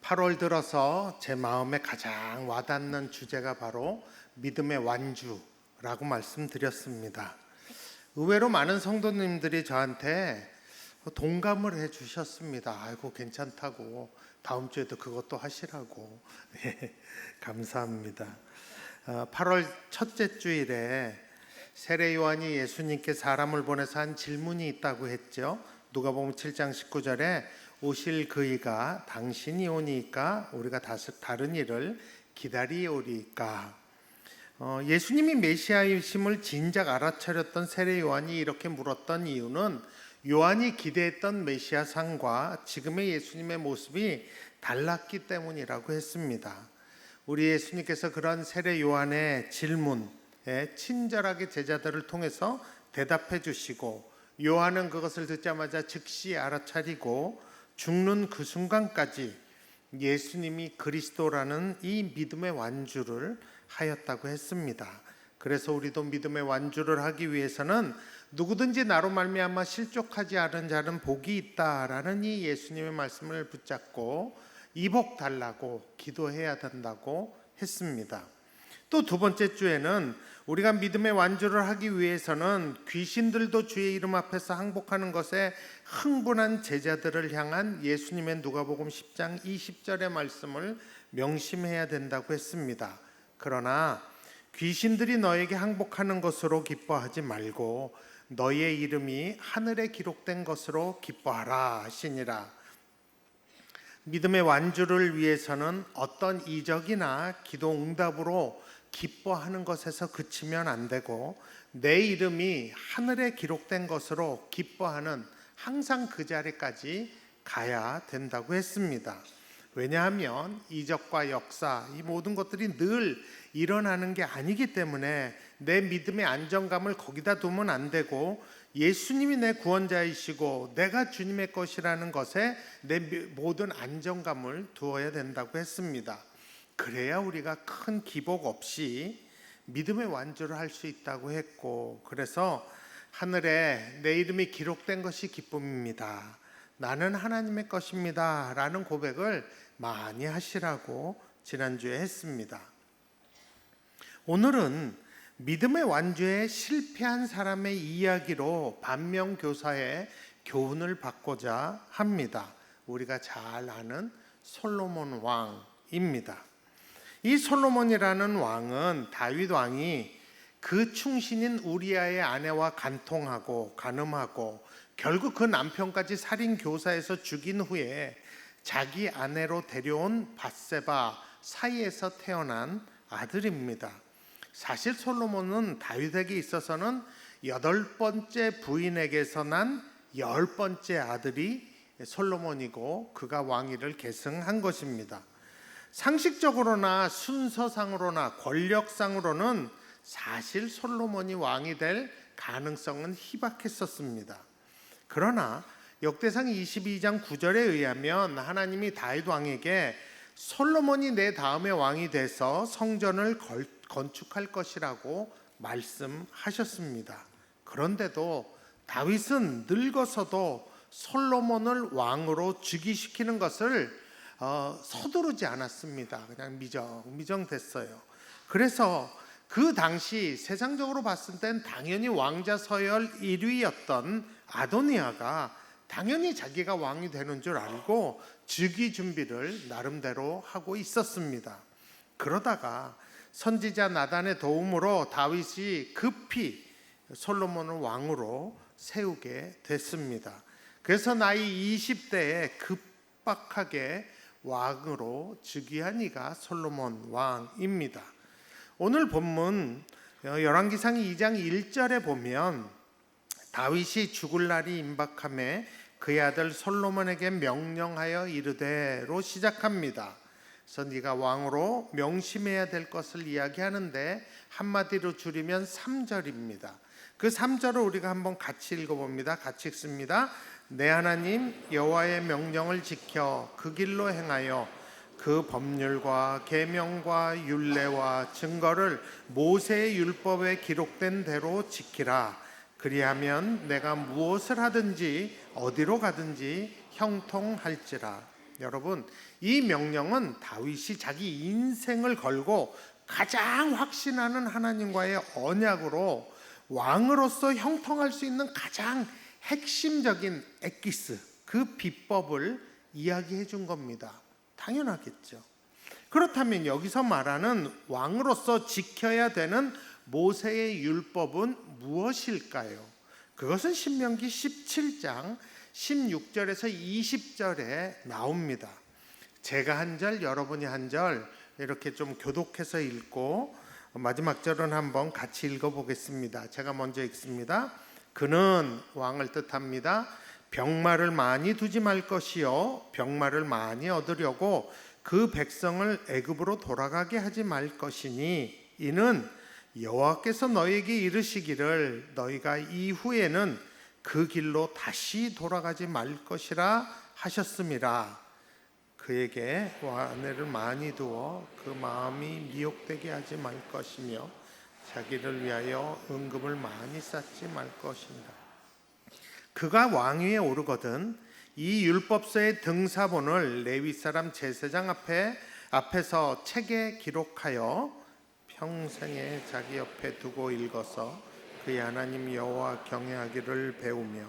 8월 들어서 제 마음에 가장 와닿는 주제가 바로 믿음의 완주라고 말씀드렸습니다. 의외로 많은 성도님들이 저한테 동감을 해 주셨습니다. 아이고 괜찮다고, 다음 주에도 그것도 하시라고. 감사합니다. 8월 첫째 주일에 세례 요한이 예수님께 사람을 보내서 한 질문이 있다고 했죠. 누가복음 7장 19절에 오실 그이가 당신이 오니까 우리가 다른 일을 기다리오리까. 예수님이 메시아이심을 진작 알아차렸던 세례 요한이 이렇게 물었던 이유는 요한이 기대했던 메시아상과 지금의 예수님의 모습이 달랐기 때문이라고 했습니다. 우리 예수님께서 그런 세례 요한의 질문에 친절하게 제자들을 통해서 대답해 주시고, 요한은 그것을 듣자마자 즉시 알아차리고 죽는 그 순간까지 예수님이 그리스도라는 이 믿음의 완주를 하였다고 했습니다. 그래서 우리도 믿음의 완주를 하기 위해서는 누구든지 나로 말미암아 실족하지 않은 자는 복이 있다라는 이 예수님의 말씀을 붙잡고 이복 달라고 기도해야 된다고 했습니다. 또 두 번째 주에는 우리가 믿음의 완주를 하기 위해서는 귀신들도 주의 이름 앞에서 항복하는 것에 흥분한 제자들을 향한 예수님의 누가복음 10장 20절의 말씀을 명심해야 된다고 했습니다. 그러나 귀신들이 너에게 항복하는 것으로 기뻐하지 말고 너의 이름이 하늘에 기록된 것으로 기뻐하라 하시니라. 믿음의 완주를 위해서는 어떤 이적이나 기도 응답으로 기뻐하는 것에서 그치면 안 되고, 내 이름이 하늘에 기록된 것으로 기뻐하는 항상 그 자리까지 가야 된다고 했습니다. 왜냐하면 이적과 역사, 이 모든 것들이 늘 일어나는 게 아니기 때문에 내 믿음의 안정감을 거기다 두면 안 되고, 예수님이 내 구원자이시고 내가 주님의 것이라는 것에 내 모든 안정감을 두어야 된다고 했습니다. 그래야 우리가 큰 기복 없이 믿음의 완주를 할 수 있다고 했고, 그래서 하늘에 내 이름이 기록된 것이 기쁨입니다, 나는 하나님의 것입니다 라는 고백을 많이 하시라고 지난주에 했습니다. 오늘은 믿음의 완주에 실패한 사람의 이야기로 반면교사의 교훈을 받고자 합니다. 우리가 잘 아는 솔로몬 왕입니다. 이 솔로몬이라는 왕은 다윗 왕이 그 충신인 우리아의 아내와 간통하고 간음하고 결국 그 남편까지 살인 교사에서 죽인 후에 자기 아내로 데려온 밧세바 사이에서 태어난 아들입니다. 사실 솔로몬은 다윗에게 있어서는 8번째 부인에게서 난 10번째 아들이 솔로몬이고 그가 왕위를 계승한 것입니다. 상식적으로나 순서상으로나 권력상으로는 사실 솔로몬이 왕이 될 가능성은 희박했었습니다. 그러나 역대상 22장 9절에 의하면 하나님이 다윗 왕에게 솔로몬이 내 다음에 왕이 돼서 성전을 건축할 것이라고 말씀하셨습니다. 그런데도 다윗은 늙어서도 솔로몬을 왕으로 즉위시키는 것을 서두르지 않았습니다. 그냥 미정됐어요. 그래서 그 당시 세상적으로 봤을 땐 당연히 왕자 서열 1위였던 아도니아가 당연히 자기가 왕이 되는 줄 알고 즉위 준비를 나름대로 하고 있었습니다. 그러다가 선지자 나단의 도움으로 다윗이 급히 솔로몬을 왕으로 세우게 됐습니다. 그래서 나이 20대에 급박하게 왕으로 즉위한 이가 솔로몬 왕입니다. 오늘 본문 열왕기상 2장 1절에 보면 다윗이 죽을 날이 임박함에 그의 아들 솔로몬에게 명령하여 이르되로 시작합니다. 그래서 네가 왕으로 명심해야 될 것을 이야기하는데 한마디로 줄이면 3절입니다. 그 3절을 우리가 한번 같이 읽어봅니다. 같이 읽습니다. 내 하나님 여호와의 명령을 지켜 그 길로 행하여 그 법률과 계명과 율례와 증거를 모세의 율법에 기록된 대로 지키라. 그리하면 내가 무엇을 하든지 어디로 가든지 형통할지라. 여러분, 이 명령은 다윗이 자기 인생을 걸고 가장 확신하는 하나님과의 언약으로 왕으로서 형통할 수 있는 가장 핵심적인 엑기스, 그 비법을 이야기해 준 겁니다. 당연하겠죠. 그렇다면 여기서 말하는 왕으로서 지켜야 되는 모세의 율법은 무엇일까요? 그것은 신명기 17장 16절에서 20절에 나옵니다. 제가 한 절, 여러분이 한 절 이렇게 좀 교독해서 읽고 마지막 절은 한번 같이 읽어보겠습니다. 제가 먼저 읽습니다. 그는, 왕을 뜻합니다. 병마를 많이 두지 말 것이요 병마를 많이 얻으려고 그 백성을 애굽으로 돌아가게 하지 말 것이니 이는 여호와께서 너희에게 이르시기를 너희가 이후에는 그 길로 다시 돌아가지 말 것이라 하셨음이라. 그에게 아내를 많이 두어 그 마음이 미혹되게 하지 말 것이며 자기를 위하여 은금을 많이 쌓지 말 것이니라. 그가 왕위에 오르거든 이 율법서의 등사본을 레위 사람 제사장 앞에서 책에 기록하여 평생에 자기 옆에 두고 읽어서 그의 하나님 여호와 경외하기를 배우며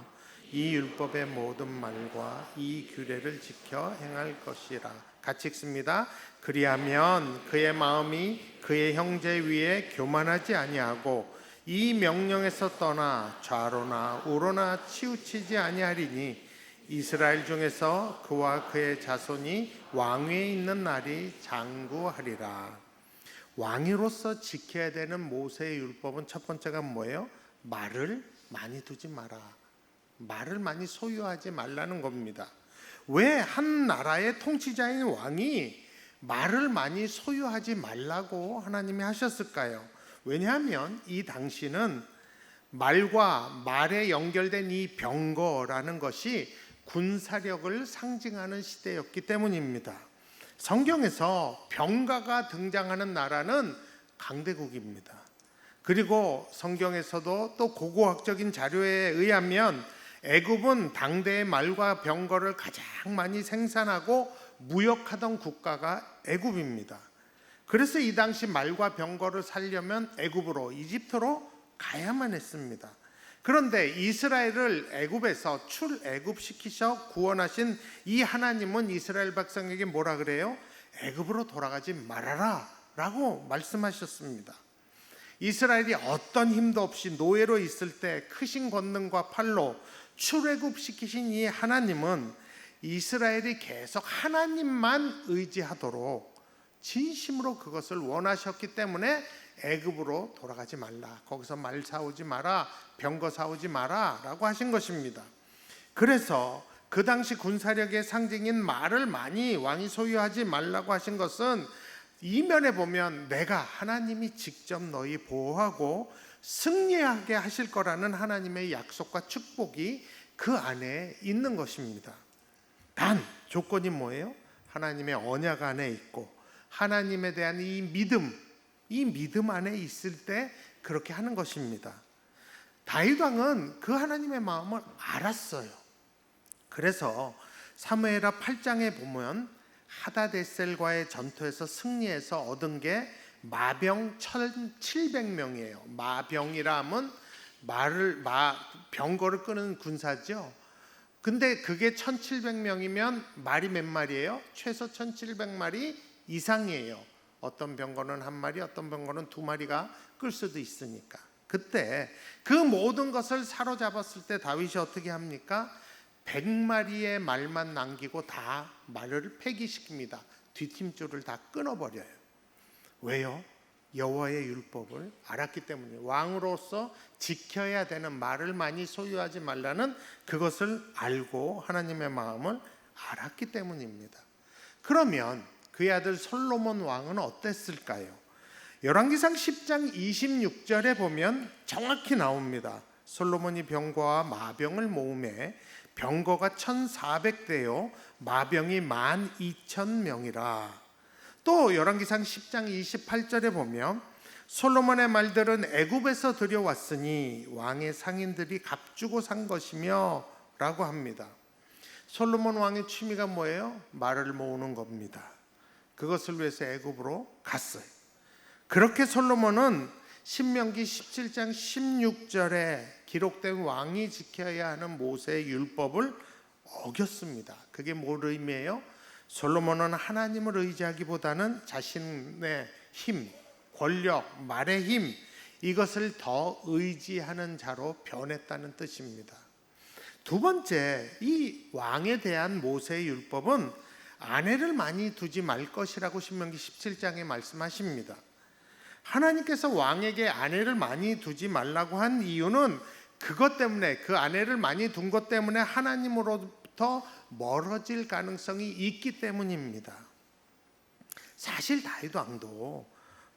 이 율법의 모든 말과 이 규례를 지켜 행할 것이라. 같이 읽습니다. 그리하면 그의 마음이 그의 형제 위에 교만하지 아니하고 이 명령에서 떠나 좌로나 우로나 치우치지 아니하리니 이스라엘 중에서 그와 그의 자손이 왕위에 있는 날이 장구하리라. 왕위로서 지켜야 되는 모세의 율법은 첫 번째가 뭐예요? 말을 많이 두지 마라. 말을 많이 소유하지 말라는 겁니다. 왜 한 나라의 통치자인 왕이 말을 많이 소유하지 말라고 하나님이 하셨을까요? 왜냐하면 이 당시는 말과 말에 연결된 이 병거라는 것이 군사력을 상징하는 시대였기 때문입니다. 성경에서 병가가 등장하는 나라는 강대국입니다. 그리고 성경에서도 또 고고학적인 자료에 의하면 애굽은 당대의 말과 병거를 가장 많이 생산하고 무역하던 국가가 애굽입니다. 그래서 이 당시 말과 병거를 살려면 애굽으로, 이집트로 가야만 했습니다. 그런데 이스라엘을 애굽에서 출애굽시키셔 구원하신 이 하나님은 이스라엘 백성에게 뭐라 그래요? 애굽으로 돌아가지 말아라 라고 말씀하셨습니다. 이스라엘이 어떤 힘도 없이 노예로 있을 때 크신 권능과 팔로 출애굽시키신 이 하나님은 이스라엘이 계속 하나님만 의지하도록 진심으로 그것을 원하셨기 때문에 애굽으로 돌아가지 말라, 거기서 말 사오지 마라, 병거 사오지 마라 라고 하신 것입니다. 그래서 그 당시 군사력의 상징인 말을 많이 왕이 소유하지 말라고 하신 것은 이면에 보면 내가 하나님이 직접 너희 보호하고 승리하게 하실 거라는 하나님의 약속과 축복이 그 안에 있는 것입니다. 단 조건이 뭐예요? 하나님의 언약 안에 있고 하나님에 대한 이 믿음 안에 있을 때 그렇게 하는 것입니다. 다윗 왕은 그 하나님의 마음을 알았어요. 그래서 사무엘하 8장에 보면 하다데셀과의 전투에서 승리해서 얻은 게 마병 1,700명이에요. 마병이라 하면 병거를 끄는 군사죠. 근데 그게 1,700명이면 말이 몇 마리예요? 최소 1,700마리 이상이에요. 어떤 병거는 한 마리, 어떤 병거는 두 마리가 끌 수도 있으니까. 그때 그 모든 것을 사로잡았을 때 다윗이 어떻게 합니까? 100마리의 말만 남기고 다 말을 폐기시킵니다. 뒷힘줄을 다 끊어버려요. 왜요? 여호와의 율법을 알았기 때문이에요. 왕으로서 지켜야 되는 말을 많이 소유하지 말라는 그것을 알고 하나님의 마음을 알았기 때문입니다. 그러면 그의 아들 솔로몬 왕은 어땠을까요? 열왕기상 10장 26절에 보면 정확히 나옵니다. 솔로몬이 병거와 마병을 모으매 병거가 1,400대요 마병이 12,000명이라. 또 열왕기상 10장 28절에 보면 솔로몬의 말들은 애굽에서 들여왔으니 왕의 상인들이 값주고 산 것이며 라고 합니다. 솔로몬 왕의 취미가 뭐예요? 말을 모으는 겁니다. 그것을 위해서 애굽으로 갔어요. 그렇게 솔로몬은 신명기 17장 16절에 기록된 왕이 지켜야 하는 모세의 율법을 어겼습니다. 그게 뭘 의미해요? 솔로몬은 하나님을 의지하기보다는 자신의 힘, 권력, 말의 힘, 이것을 더 의지하는 자로 변했다는 뜻입니다. 두 번째, 이 왕에 대한 모세의 율법은 아내를 많이 두지 말 것이라고 신명기 17장에 말씀하십니다. 하나님께서 왕에게 아내를 많이 두지 말라고 한 이유는 그것 때문에, 그 아내를 많이 둔 것 때문에 하나님으로부터 멀어질 가능성이 있기 때문입니다. 사실 다윗 왕도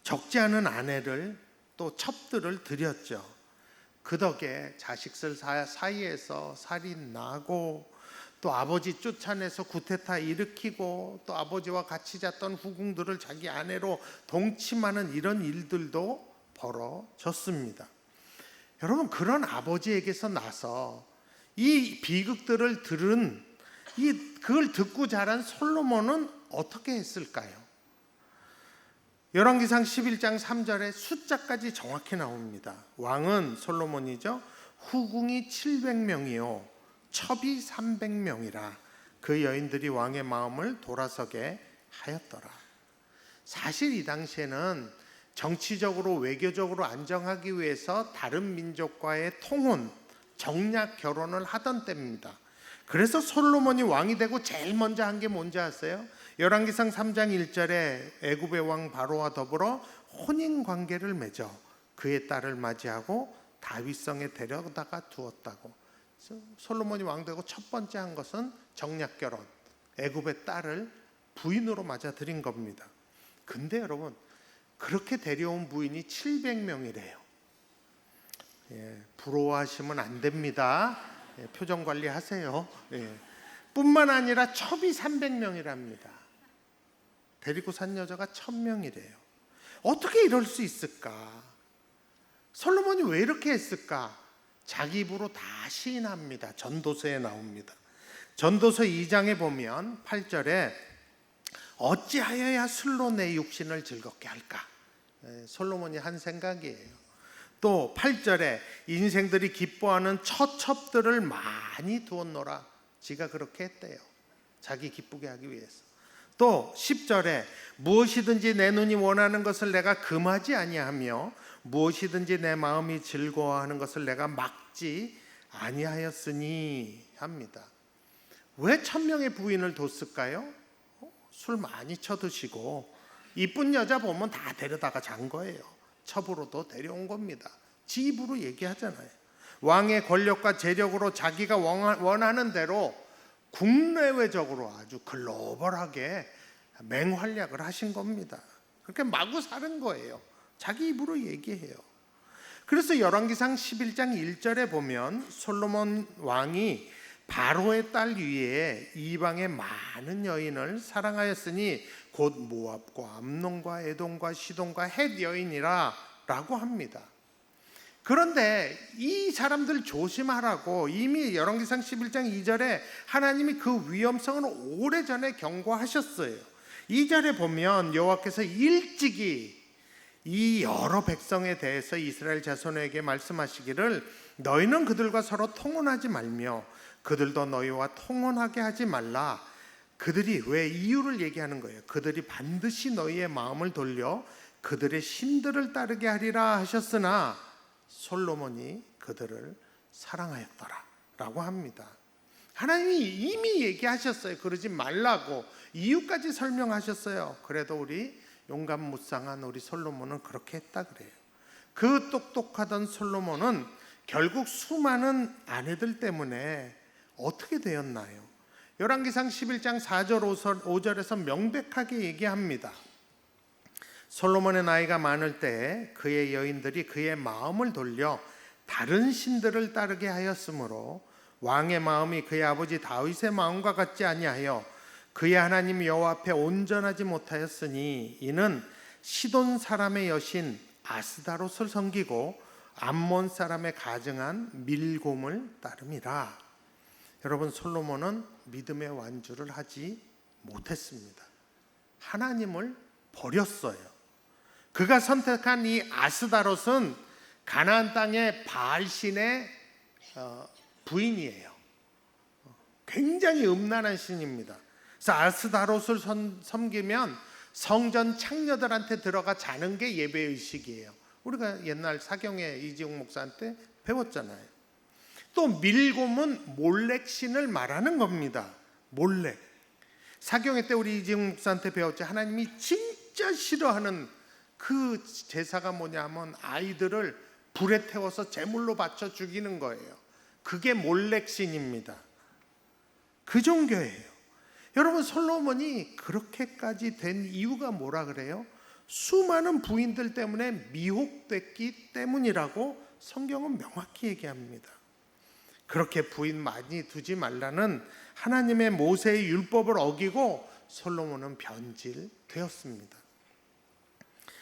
적지 않은 아내를 또 첩들을 들였죠. 그 덕에 자식들 사이에서 살인 나고, 또 아버지 쫓아내서 구테타 일으키고, 또 아버지와 같이 잤던 후궁들을 자기 아내로 동침하는 이런 일들도 벌어졌습니다. 여러분, 그런 아버지에게서 나서 이 비극들을 들은 그걸 듣고 자란 솔로몬은 어떻게 했을까요? 열왕기상 11장 3절에 숫자까지 정확히 나옵니다. 왕은 솔로몬이죠. 후궁이 700명이요 첩이 300명이라 그 여인들이 왕의 마음을 돌아서게 하였더라. 사실 이 당시에는 정치적으로 외교적으로 안정하기 위해서 다른 민족과의 통혼, 정략 결혼을 하던 때입니다. 그래서 솔로몬이 왕이 되고 제일 먼저 한 게 뭔지 아세요? 열왕기상 3장 1절에 애굽의 왕 바로와 더불어 혼인 관계를 맺어 그의 딸을 맞이하고 다윗성에 데려다가 두었다고. 솔로몬이 왕 되고 첫 번째 한 것은 정략 결혼, 애굽의 딸을 부인으로 맞아들인 겁니다. 근데 여러분, 그렇게 데려온 부인이 700명이래요. 부러워하시면 안 됩니다. 표정 관리하세요. 뿐만 아니라 첩이 300명이랍니다. 데리고 산 여자가 1000명이래요. 어떻게 이럴 수 있을까? 솔로몬이 왜 이렇게 했을까? 자기 입으로 다 시인합니다. 전도서에 나옵니다. 전도서 2장에 보면 8절에 어찌하여야 술로 내 육신을 즐겁게 할까? 솔로몬이 한 생각이에요. 또 8절에 인생들이 기뻐하는 처첩들을 많이 두었노라. 지가 그렇게 했대요. 자기 기쁘게 하기 위해서. 또 10절에 무엇이든지 내 눈이 원하는 것을 내가 금하지 아니하며 무엇이든지 내 마음이 즐거워하는 것을 내가 막지 아니하였으니 합니다. 왜 1000명의 부인을 뒀을까요? 술 많이 쳐드시고 이쁜 여자 보면 다 데려다가 잔 거예요. 첩으로도 데려온 겁니다. 지 입으로 얘기하잖아요. 왕의 권력과 재력으로 자기가 원하는 대로 국내외적으로 아주 글로벌하게 맹활약을 하신 겁니다. 그렇게 마구 사는 거예요. 자기 입으로 얘기해요. 그래서 열왕기상 11장 1절에 보면 솔로몬 왕이 바로의 딸 위에 이방의 많은 여인을 사랑하였으니 곧 모압과 암논과 에돔과 시돈과 헷 여인이라 라고 합니다. 그런데 이 사람들 조심하라고 이미 열왕기상 11장 2절에 하나님이 그 위험성을 오래전에 경고하셨어요. 2절에 보면 여호와께서 일찍이 이 여러 백성에 대해서 이스라엘 자손에게 말씀하시기를 너희는 그들과 서로 통혼하지 말며 그들도 너희와 통혼하게 하지 말라. 그들이 왜 이유를 얘기하는 거예요. 그들이 반드시 너희의 마음을 돌려 그들의 신들을 따르게 하리라 하셨으나 솔로몬이 그들을 사랑하였더라 라고 합니다. 하나님이 이미 얘기하셨어요. 그러지 말라고 이유까지 설명하셨어요. 그래도 우리 용감무쌍한 우리 솔로몬은 그렇게 했다 그래요. 그 똑똑하던 솔로몬은 결국 수많은 아내들 때문에 어떻게 되었나요? 열왕기상 11장 4절 5절에서 명백하게 얘기합니다. 솔로몬의 나이가 많을 때 그의 여인들이 그의 마음을 돌려 다른 신들을 따르게 하였으므로 왕의 마음이 그의 아버지 다윗의 마음과 같지 아니하여 그의 하나님 여호와 앞에 온전하지 못하였으니 이는 시돈 사람의 여신 아스다롯을 섬기고 암몬 사람의 가증한 밀곰을 따름이라. 여러분, 솔로몬은 믿음의 완주를 하지 못했습니다. 하나님을 버렸어요. 그가 선택한 이 아스다롯은 가나안 땅의 바알신의 부인이에요. 굉장히 음란한 신입니다. 그래서 아스다롯을 섬기면 성전 창녀들한테 들어가 자는 게 예배의식이에요. 우리가 옛날 사경에 이지용 목사한테 배웠잖아요. 또 밀곰은 몰렉신을 말하는 겁니다. 몰렉. 사경회 때 우리 이지용 목사한테 배웠죠. 하나님이 진짜 싫어하는 그 제사가 뭐냐면 아이들을 불에 태워서 제물로 바쳐 죽이는 거예요. 그게 몰렉신입니다. 그 종교예요. 여러분, 솔로몬이 그렇게까지 된 이유가 뭐라 그래요? 수많은 부인들 때문에 미혹됐기 때문이라고 성경은 명확히 얘기합니다. 그렇게 부인 많이 두지 말라는 하나님의 모세의 율법을 어기고 솔로몬은 변질되었습니다.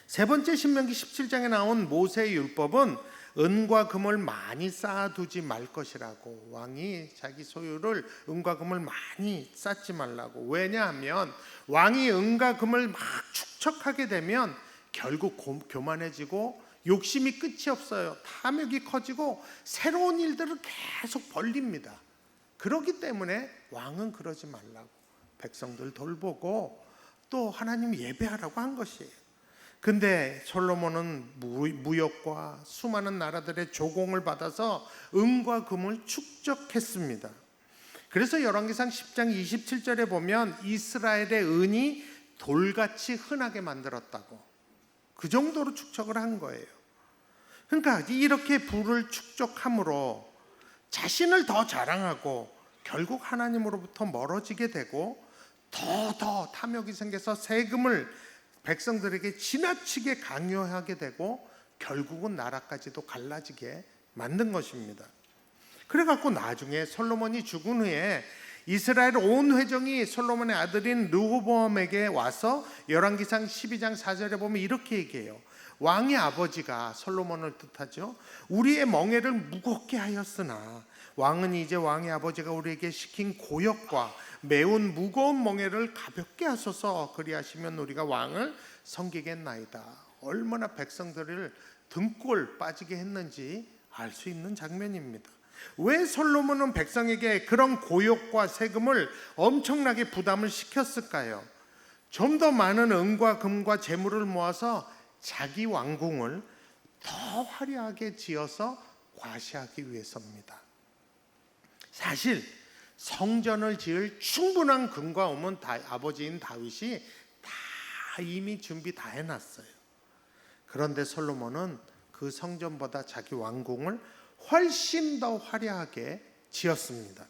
세 번째 신명기 17장에 나온 모세의 율법은 은과 금을 많이 쌓아두지 말 것이라고, 왕이 자기 소유를 은과 금을 많이 쌓지 말라고. 왜냐하면 왕이 은과 금을 막 축적하게 되면 결국 교만해지고 욕심이 끝이 없어요. 탐욕이 커지고 새로운 일들을 계속 벌립니다. 그렇기 때문에 왕은 그러지 말라고, 백성들 돌보고 또 하나님 예배하라고 한 것이에요. 근데 솔로몬은 무역과 수많은 나라들의 조공을 받아서 은과 금을 축적했습니다. 그래서 열왕기상 10장 27절에 보면 이스라엘의 은이 돌같이 흔하게 만들었다고, 그 정도로 축적을 한 거예요. 그러니까 이렇게 부를 축적함으로 자신을 더 자랑하고 결국 하나님으로부터 멀어지게 되고 더 탐욕이 생겨서 세금을 백성들에게 지나치게 강요하게 되고 결국은 나라까지도 갈라지게 만든 것입니다. 그래갖고 나중에 솔로몬이 죽은 후에 이스라엘 온 회정이 솔로몬의 아들인 르호보암에게 와서 열왕기상 12장 4절에 보면 이렇게 얘기해요. 왕의 아버지가, 솔로몬을 뜻하죠, 우리의 멍에를 무겁게 하였으나 왕은 이제 왕의 아버지가 우리에게 시킨 고역과 매운 무거운 멍에를 가볍게 하소서. 그리하시면 우리가 왕을 섬기겠나이다. 얼마나 백성들을 등골 빠지게 했는지 알 수 있는 장면입니다. 왜 솔로몬은 백성에게 그런 고역과 세금을 엄청나게 부담을 시켰을까요? 좀 더 많은 은과 금과 재물을 모아서 자기 왕궁을 더 화려하게 지어서 과시하기 위해서입니다. 사실 성전을 지을 충분한 금과 은은 아버지인 다윗이 다 이미 준비 다 해놨어요. 그런데 솔로몬은 그 성전보다 자기 왕궁을 훨씬 더 화려하게 지었습니다.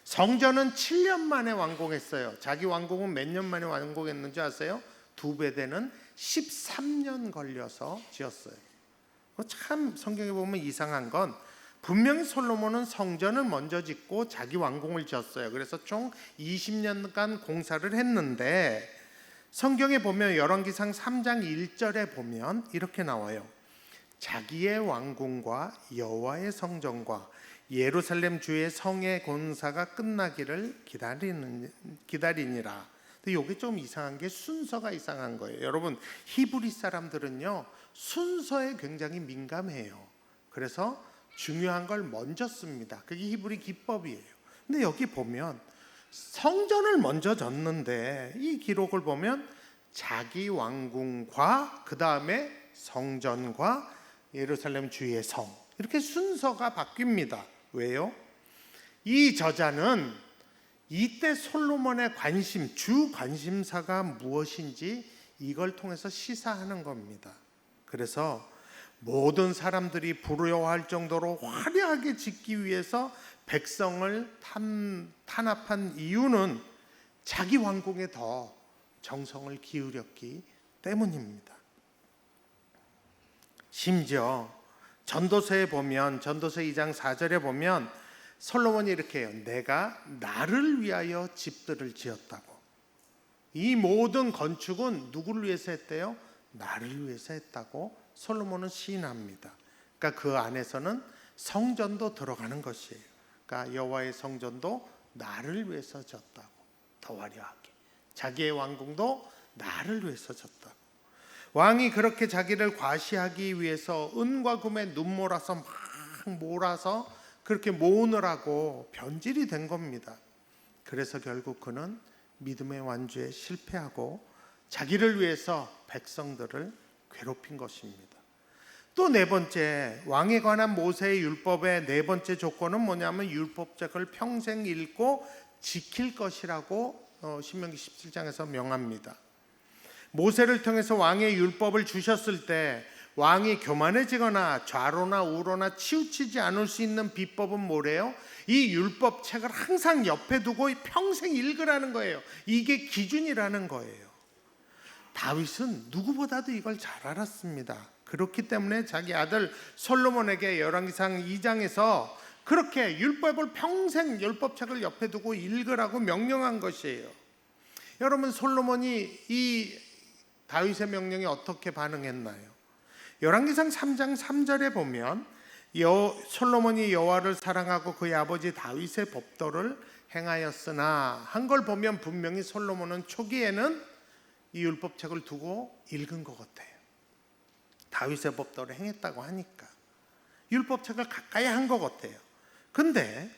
성전은 7년 만에 완공했어요. 자기 왕궁은 몇 년 만에 완공했는지 아세요? 2배 되는 13년 걸려서 지었어요. 참 성경에 보면 이상한 건 분명히 솔로몬은 성전을 먼저 짓고 자기 왕궁을 지었어요. 그래서 총 20년간 공사를 했는데 성경에 보면 열왕기상 3장 1절에 보면 이렇게 나와요. 자기의 왕궁과 여호와의 성전과 예루살렘 주의 성의 공사가 끝나기를 기다리니라. 근데 이게 좀 이상한 게 순서가 이상한 거예요. 여러분, 히브리 사람들은요 순서에 굉장히 민감해요. 그래서 중요한 걸 먼저 씁니다. 그게 히브리 기법이에요. 근데 여기 보면 성전을 먼저 졌는데 이 기록을 보면 자기 왕궁과 그 다음에 성전과 예루살렘 주의 성, 이렇게 순서가 바뀝니다. 왜요? 이 저자는 이때 솔로몬의 주 관심사가 무엇인지 이걸 통해서 시사하는 겁니다. 그래서 모든 사람들이 부러워할 정도로 화려하게 짓기 위해서 백성을 탄압한 이유는 자기 왕궁에 더 정성을 기울였기 때문입니다. 심지어 전도서에 보면, 전도서 2장 4절에 보면 솔로몬이 이렇게 해요. 내가 나를 위하여 집들을 지었다고. 이 모든 건축은 누구를 위해서 했대요? 나를 위해서 했다고 솔로몬은 시인합니다. 그러니까 그 안에서는 성전도 들어가는 것이에요. 그러니까 여호와의 성전도 나를 위해서 졌다고. 더 화려하게 자기의 왕궁도 나를 위해서 졌다고. 왕이 그렇게 자기를 과시하기 위해서 은과 금에 눈 몰아서 막 몰아서 그렇게 모으느라고 변질이 된 겁니다. 그래서 결국 그는 믿음의 완주에 실패하고 자기를 위해서 백성들을 괴롭힌 것입니다. 또 네 번째, 왕에 관한 모세의 율법의 네 번째 조건은 뭐냐면 율법책을 평생 읽고 지킬 것이라고 신명기 17장에서 명합니다. 모세를 통해서 왕의 율법을 주셨을 때 왕이 교만해지거나 좌로나 우로나 치우치지 않을 수 있는 비법은 뭐래요? 이 율법책을 항상 옆에 두고 평생 읽으라는 거예요. 이게 기준이라는 거예요. 다윗은 누구보다도 이걸 잘 알았습니다. 그렇기 때문에 자기 아들 솔로몬에게 열왕기상 2장에서 그렇게 율법을 평생 율법책을 옆에 두고 읽으라고 명령한 것이에요. 여러분, 솔로몬이 이 다윗의 명령에 어떻게 반응했나요? 열왕기상 3장 3절에 보면 솔로몬이 여호와를 사랑하고 그의 아버지 다윗의 법도를 행하였으나 한 걸 보면 분명히 솔로몬은 초기에는 이 율법책을 두고 읽은 것 같아요. 다윗의 법도를 행했다고 하니까 율법책을 가까이 한 것 같아요. 근데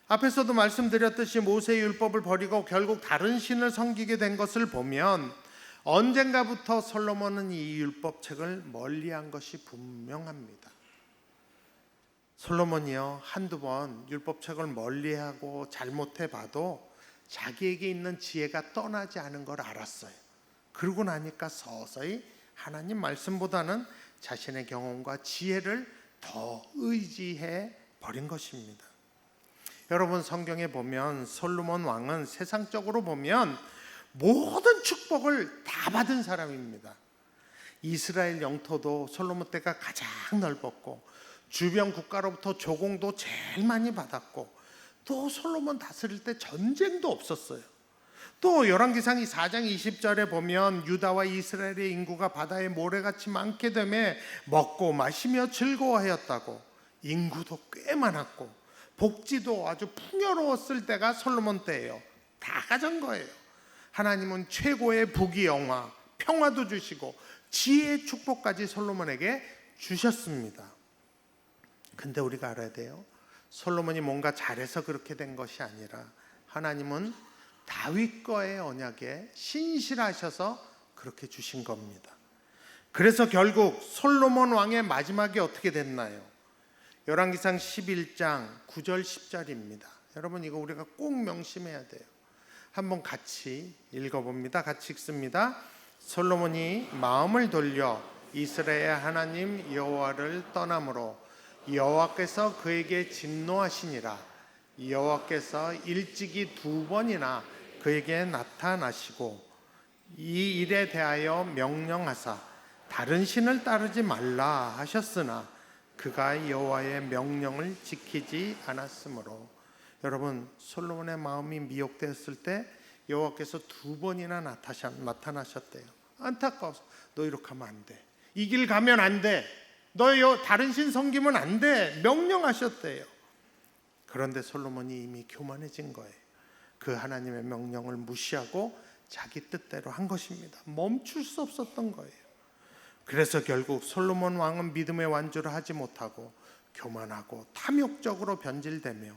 앞에서도 말씀드렸듯이 모세의 율법을 버리고 결국 다른 신을 섬기게 된 것을 보면 언젠가부터 솔로몬은 이 율법책을 멀리한 것이 분명합니다. 솔로몬이요, 한두 번 율법책을 멀리하고 잘못해봐도 자기에게 있는 지혜가 떠나지 않은 걸 알았어요. 그러고 나니까 서서히 하나님 말씀보다는 자신의 경험과 지혜를 더 의지해 버린 것입니다. 여러분, 성경에 보면 솔로몬 왕은 세상적으로 보면 모든 축복을 다 받은 사람입니다. 이스라엘 영토도 솔로몬 때가 가장 넓었고 주변 국가로부터 조공도 제일 많이 받았고 또 솔로몬 다스릴 때 전쟁도 없었어요. 또 열왕기상 4장 20절에 보면 유다와 이스라엘의 인구가 바다의 모래같이 많게 되며 먹고 마시며 즐거워하였다고. 인구도 꽤 많았고 복지도 아주 풍요로웠을 때가 솔로몬 때예요. 다 가진 거예요. 하나님은 최고의 부귀영화, 평화도 주시고 지혜의 축복까지 솔로몬에게 주셨습니다. 근데 우리가 알아야 돼요. 솔로몬이 뭔가 잘해서 그렇게 된 것이 아니라 하나님은 다윗과의 언약에 신실하셔서 그렇게 주신 겁니다. 그래서 결국 솔로몬 왕의 마지막이 어떻게 됐나요? 열왕기상 11장 9절 10절입니다. 여러분, 이거 우리가 꼭 명심해야 돼요. 한번 같이 읽어봅니다. 같이 읽습니다. 솔로몬이 마음을 돌려 이스라엘 하나님 여호와를 떠남으로 여호와께서 그에게 진노하시니라. 여호와께서 일찍이 2번이나 그에게 나타나시고 이 일에 대하여 명령하사 다른 신을 따르지 말라 하셨으나 그가 여호와의 명령을 지키지 않았으므로. 여러분, 솔로몬의 마음이 미혹되었을 때 여호와께서 2번이나 나타나셨대요. 안타까워서 너 이렇게 하면 안 돼, 이 길 가면 안 돼, 너 다른 신 섬기면 안 돼, 명령하셨대요. 그런데 솔로몬이 이미 교만해진 거예요. 그 하나님의 명령을 무시하고 자기 뜻대로 한 것입니다. 멈출 수 없었던 거예요. 그래서 결국 솔로몬 왕은 믿음의 완주를 하지 못하고 교만하고 탐욕적으로 변질되며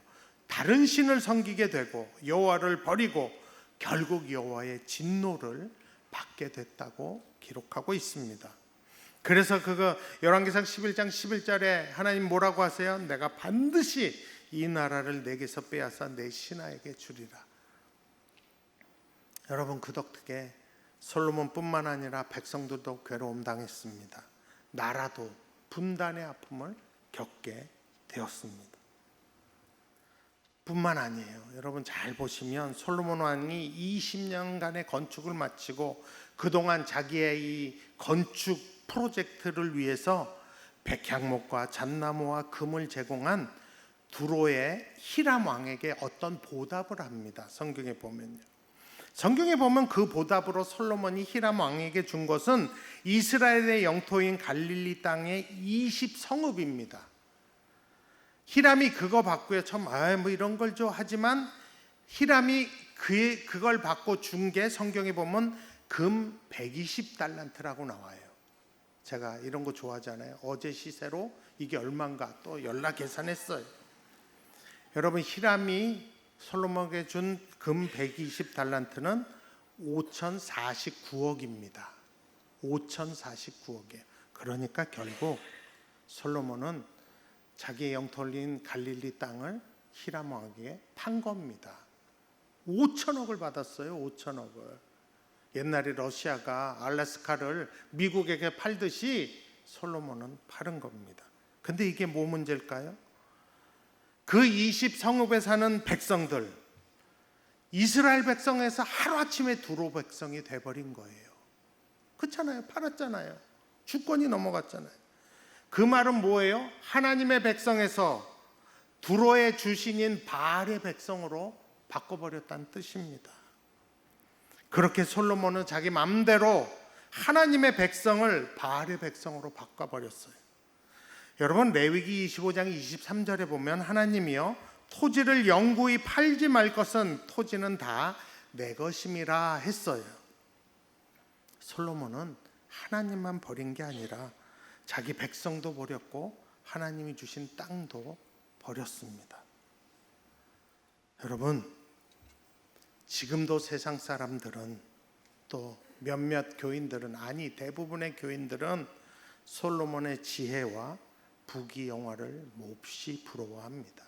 다른 신을 섬기게 되고 여호와를 버리고 결국 여호와의 진노를 받게 됐다고 기록하고 있습니다. 그래서 그거 열왕기상 11장 11절에 하나님 뭐라고 하세요? 내가 반드시 이 나라를 내게서 빼앗아 내 신하에게 주리라. 여러분, 그 덕택에 솔로몬뿐만 아니라 백성들도 괴로움 당했습니다. 나라도 분단의 아픔을 겪게 되었습니다. 뿐만 아니에요. 여러분, 잘 보시면 솔로몬 왕이 20년간의 건축을 마치고 그동안 자기의 이 건축 프로젝트를 위해서 백향목과 잣나무와 금을 제공한 두로의 히람 왕에게 어떤 보답을 합니다. 성경에 보면요. 성경에 보면 그 보답으로 솔로몬이 히람 왕에게 준 것은 이스라엘의 영토인 갈릴리 땅의 20성읍입니다. 히람이 그거 받고요, 뭐 이런 걸 줘 하지만 히람이 그걸 받고 준 게 성경에 보면 금 120달란트라고 나와요. 제가 이런 거 좋아하잖아요. 어제 시세로 이게 얼마인가 또 연락 계산했어요. 여러분, 히람이 솔로몬에게 준 금 120달란트는 5,049억입니다. 5,049억이에요. 그러니까 결국 솔로몬은 자기의 영토인 갈릴리 땅을 히람 왕에게 판 겁니다. 5천억을 받았어요. 5천억을. 옛날에 러시아가 알래스카를 미국에게 팔듯이 솔로몬은 팔은 겁니다. 근데 이게 뭐 문제일까요? 그 20성읍에 사는 백성들, 이스라엘 백성에서 하루아침에 두로 백성이 돼버린 거예요. 그렇잖아요. 팔았잖아요. 주권이 넘어갔잖아요. 그 말은 뭐예요? 하나님의 백성에서 두로의 주신인 바알의 백성으로 바꿔버렸다는 뜻입니다. 그렇게 솔로몬은 자기 마음대로 하나님의 백성을 바알의 백성으로 바꿔버렸어요. 여러분, 레위기 25장 23절에 보면 하나님이요, 토지를 영구히 팔지 말 것은 토지는 다 내 것임이라 했어요. 솔로몬은 하나님만 버린 게 아니라 자기 백성도 버렸고 하나님이 주신 땅도 버렸습니다. 여러분, 지금도 세상 사람들은, 또 몇몇 교인들은, 아니 대부분의 교인들은 솔로몬의 지혜와 부귀영화를 몹시 부러워합니다.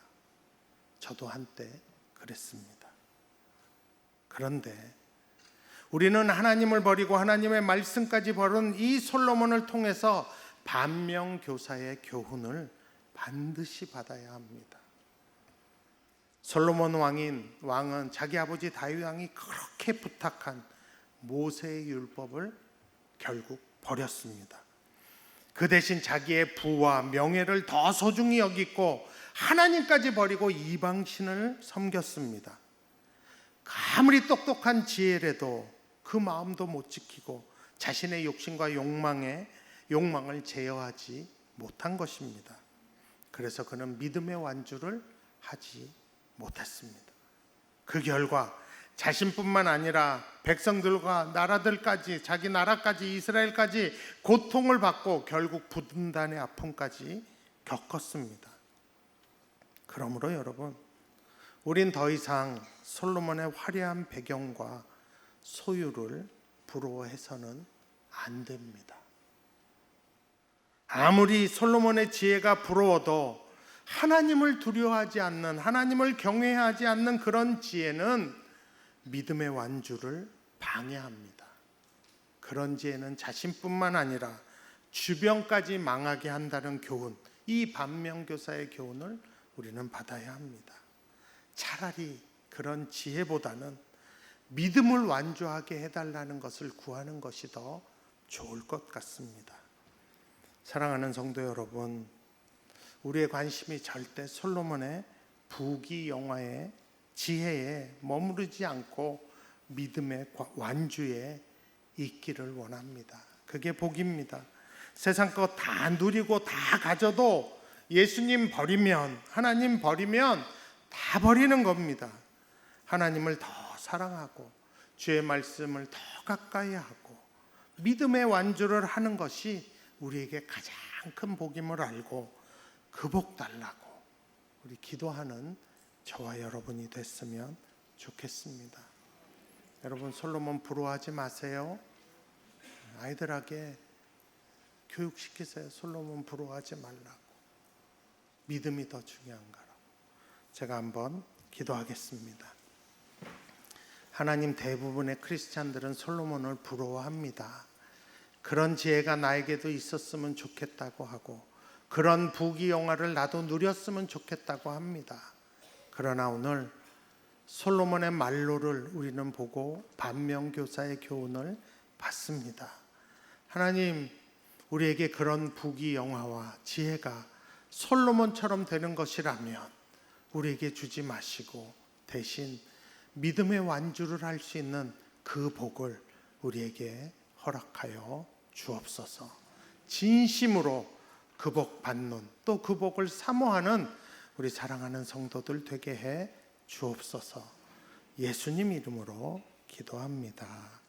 저도 한때 그랬습니다. 그런데 우리는 하나님을 버리고 하나님의 말씀까지 버린 이 솔로몬을 통해서 반면교사의 교훈을 반드시 받아야 합니다. 솔로몬 왕은 자기 아버지 다윗 왕이 그렇게 부탁한 모세의 율법을 결국 버렸습니다. 그 대신 자기의 부와 명예를 더 소중히 여기고 하나님까지 버리고 이방신을 섬겼습니다. 아무리 똑똑한 지혜라도 그 마음도 못 지키고 자신의 욕심과 욕망을 제어하지 못한 것입니다. 그래서 그는 믿음의 완주를 하지 못했습니다. 그 결과 자신뿐만 아니라 백성들과 나라들까지, 자기 나라까지, 이스라엘까지 고통을 받고 결국 분단의 아픔까지 겪었습니다. 그러므로 여러분, 우린 더 이상 솔로몬의 화려한 배경과 소유를 부러워해서는 안 됩니다. 아무리 솔로몬의 지혜가 부러워도 하나님을 두려워하지 않는, 하나님을 경외하지 않는 그런 지혜는 믿음의 완주를 방해합니다. 그런 지혜는 자신뿐만 아니라 주변까지 망하게 한다는 교훈, 이 반면교사의 교훈을 우리는 받아야 합니다. 차라리 그런 지혜보다는 믿음을 완주하게 해달라는 것을 구하는 것이 더 좋을 것 같습니다. 사랑하는 성도 여러분, 우리의 관심이 절대 솔로몬의 부귀영화의 지혜에 머무르지 않고 믿음의 완주에 있기를 원합니다. 그게 복입니다. 세상 것 다 누리고 다 가져도 예수님 버리면, 하나님 버리면 다 버리는 겁니다. 하나님을 더 사랑하고 주의 말씀을 더 가까이 하고 믿음의 완주를 하는 것이 우리에게 가장 큰 복임을 알고 그 복 달라고 우리 기도하는 저와 여러분이 됐으면 좋겠습니다. 여러분, 솔로몬 부러워하지 마세요. 아이들에게 교육시키세요. 솔로몬 부러워하지 말라고. 믿음이 더 중요한 거라고. 제가 한번 기도하겠습니다. 하나님, 대부분의 크리스찬들은 솔로몬을 부러워합니다. 그런 지혜가 나에게도 있었으면 좋겠다고 하고 그런 부귀영화를 나도 누렸으면 좋겠다고 합니다. 그러나 오늘 솔로몬의 말로를 우리는 보고 반면교사의 교훈을 받습니다. 하나님, 우리에게 그런 부귀영화와 지혜가 솔로몬처럼 되는 것이라면 우리에게 주지 마시고 대신 믿음의 완주를 할 수 있는 그 복을 우리에게 허락하여 주옵소서. 진심으로 그 복 받는, 또 그 복을 사모하는 우리 사랑하는 성도들 되게 해 주옵소서. 예수님 이름으로 기도합니다.